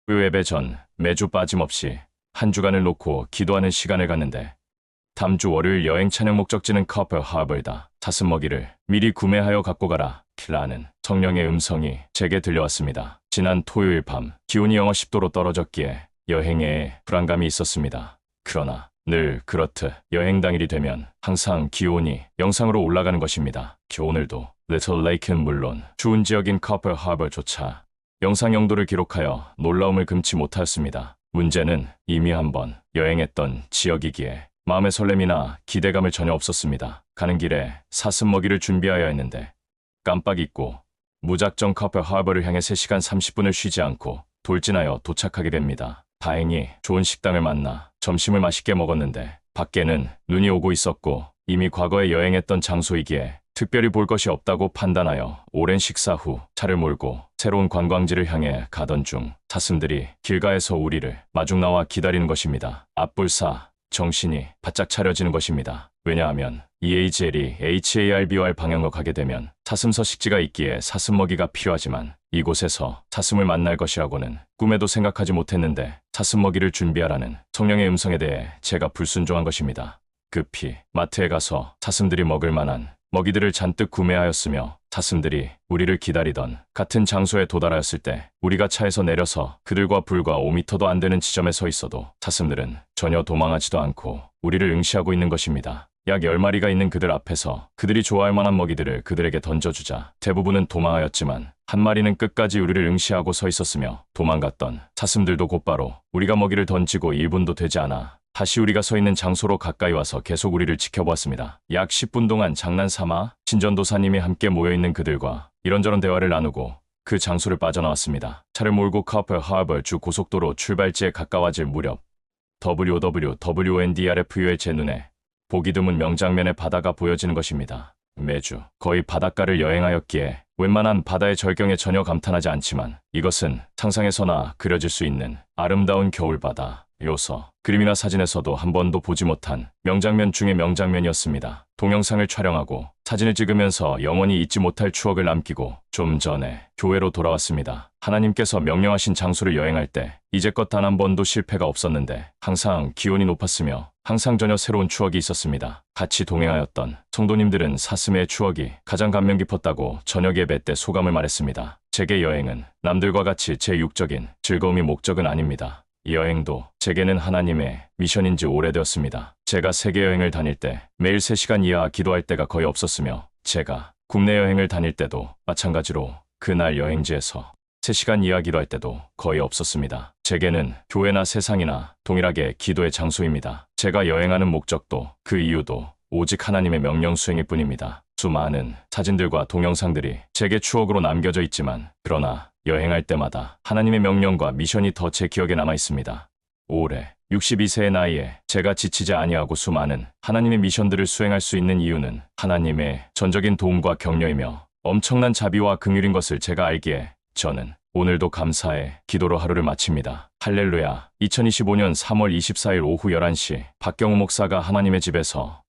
예배 전 매주 빠짐없이 한 주간을 놓고 기도하는 시간을 갖는데 다음 주 월요일 여행 찬양 목적지는 커플 하버이다. 사슴먹이를 미리 구매하여 갖고 가라. 라는 성령의 음성이 제게 들려왔습니다. 지난 토요일 밤 기온이 영하 10도로 떨어졌기에 여행에 불안감이 있었습니다. 그러나 늘 그렇듯 여행 당일이 되면 항상 기온이 영상으로 올라가는 것입니다. 오늘도 리틀 레이크는 물론 추운 지역인 커플 하버조차 영상 영도를 기록하여 놀라움을 금치 못하였습니다. 문제는 이미 한번 여행했던 지역이기에 마음의 설렘이나 기대감을 전혀 없었습니다. 가는 길에 사슴 먹이를 준비하여 했는데 깜빡 잊고 무작정 커플 하버를 향해 3시간 30분을 쉬지 않고 돌진하여 도착하게 됩니다. 다행히 좋은 식당을 만나 점심을 맛있게 먹었는데 밖에는 눈이 오고 있었고 이미 과거에 여행했던 장소이기에 특별히 볼 것이 없다고 판단하여 오랜 식사 후 차를 몰고 새로운 관광지를 향해 가던 중 사슴들이 길가에서 우리를 마중 나와 기다리는 것입니다. 앞불사 정신이 바짝 차려지는 것입니다. 왜냐하면 EAGL이 HARBOR 방향으로 가게 되면 사슴 서식지가 있기에 사슴 먹이가 필요하지만 이곳에서 사슴을 만날 것이라고는 꿈에도 생각하지 못했는데 사슴 먹이를 준비하라는 성령의 음성에 대해 제가 불순종한 것입니다. 급히 마트에 가서 사슴들이 먹을 만한 먹이들을 잔뜩 구매하였으며 사슴들이 우리를 기다리던 같은 장소에 도달하였을 때 우리가 차에서 내려서 그들과 불과 5m도 안 되는 지점에 서 있어도 사슴들은 전혀 도망하지도 않고 우리를 응시하고 있는 것입니다. 약 10마리가 있는 그들 앞에서 그들이 좋아할 만한 먹이들을 그들에게 던져주자 대부분은 도망하였지만 한 마리는 끝까지 우리를 응시하고 서 있었으며 도망갔던 사슴들도 곧바로 우리가 먹이를 던지고 1분도 되지 않아 다시 우리가 서 있는 장소로 가까이 와서 계속 우리를 지켜보았습니다. 약 10분 동안 장난삼아 신전도사님이 함께 모여있는 그들과 이런저런 대화를 나누고 그 장소를 빠져나왔습니다. 차를 몰고 커플 하버 주 고속도로 출발지에 가까워질 무렵 WOWWNDRFU의 제 눈에 보기 드문 명장면의 바다가 보여지는 것입니다. 매주 거의 바닷가를 여행하였기에 웬만한 바다의 절경에 전혀 감탄하지 않지만 이것은 상상에서나 그려질 수 있는 아름다운 겨울바다 요서 그림이나 사진에서도 한 번도 보지 못한 명장면 중의 명장면이었습니다. 동영상을 촬영하고 사진을 찍으면서 영원히 잊지 못할 추억을 남기고 좀 전에 교회로 돌아왔습니다. 하나님께서 명령하신 장소를 여행할 때 이제껏 단 한 번도 실패가 없었는데 항상 기온이 높았으며 항상 전혀 새로운 추억이 있었습니다. 같이 동행하였던 성도님들은 사슴의 추억이 가장 감명 깊었다고 저녁 예배 때 소감을 말했습니다. 제게 여행은 남들과 같이 제 육적인 즐거움이 목적은 아닙니다. 이 여행도 제게는 하나님의 미션인지 오래되었습니다. 제가 세계 여행을 다닐 때 매일 3시간 이하 기도할 때가 거의 없었으며 제가 국내 여행을 다닐 때도 마찬가지로 그날 여행지에서 3시간 이하 기도할 때도 거의 없었습니다. 제게는 교회나 세상이나 동일하게 기도의 장소입니다. 제가 여행하는 목적도 그 이유도 오직 하나님의 명령 수행일 뿐입니다. 수많은 사진들과 동영상들이 제게 추억으로 남겨져 있지만 그러나 여행할 때마다 하나님의 명령과 미션이 더 제 기억에 남아 있습니다. 올해 62세의 나이에 제가 지치지 아니하고 수많은 하나님의 미션들을 수행할 수 있는 이유는 하나님의 전적인 도움과 격려이며 엄청난 자비와 긍휼인 것을 제가 알기에 저는 오늘도 감사의 기도로 하루를 마칩니다. 할렐루야. 2025년 3월 24일 오후 11시 박경우 목사가 하나님의 집에서